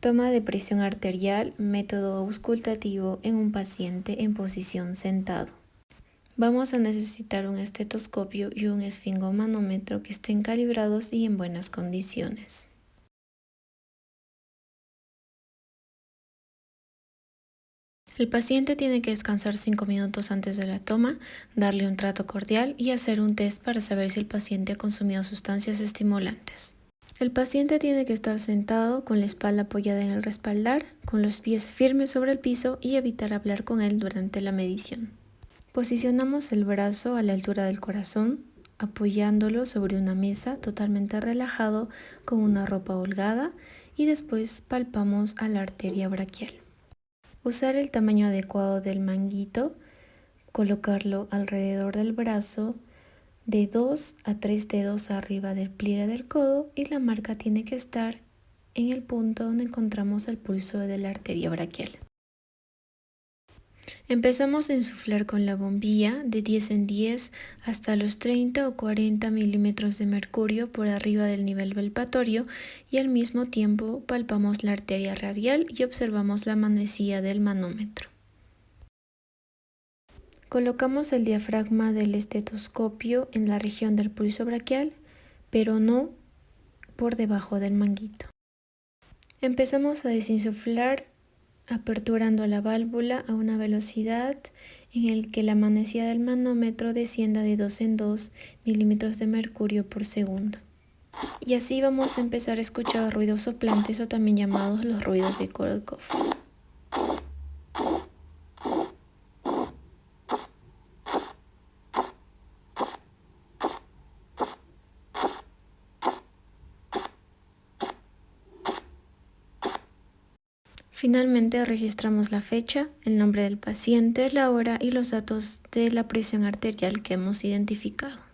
Toma de presión arterial, método auscultativo en un paciente en posición sentado. Vamos a necesitar un estetoscopio y un esfingomanómetro que estén calibrados y en buenas condiciones. El paciente tiene que descansar 5 minutos antes de la toma, darle un trato cordial y hacer un test para saber si el paciente ha consumido sustancias estimulantes. El paciente tiene que estar sentado con la espalda apoyada en el respaldar, con los pies firmes sobre el piso y evitar hablar con él durante la medición. Posicionamos el brazo a la altura del corazón, apoyándolo sobre una mesa totalmente relajado con una ropa holgada y después palpamos a la arteria braquial. Usar el tamaño adecuado del manguito, colocarlo alrededor del brazo de 2 a 3 dedos arriba del pliegue del codo y la marca tiene que estar en el punto donde encontramos el pulso de la arteria braquial. Empezamos a insuflar con la bombilla de 10 en 10 hasta los 30 o 40 milímetros de mercurio por arriba del nivel palpatorio y al mismo tiempo palpamos la arteria radial y observamos la manecilla del manómetro. Colocamos el diafragma del estetoscopio en la región del pulso braquial, pero no por debajo del manguito. Empezamos a desinsuflar aperturando la válvula a una velocidad en el que la manecilla del manómetro descienda de 2 en 2 milímetros de mercurio por segundo. Y así vamos a empezar a escuchar ruidos soplantes o también llamados los ruidos de Korolkov. Finalmente registramos la fecha, el nombre del paciente, la hora y los datos de la presión arterial que hemos identificado.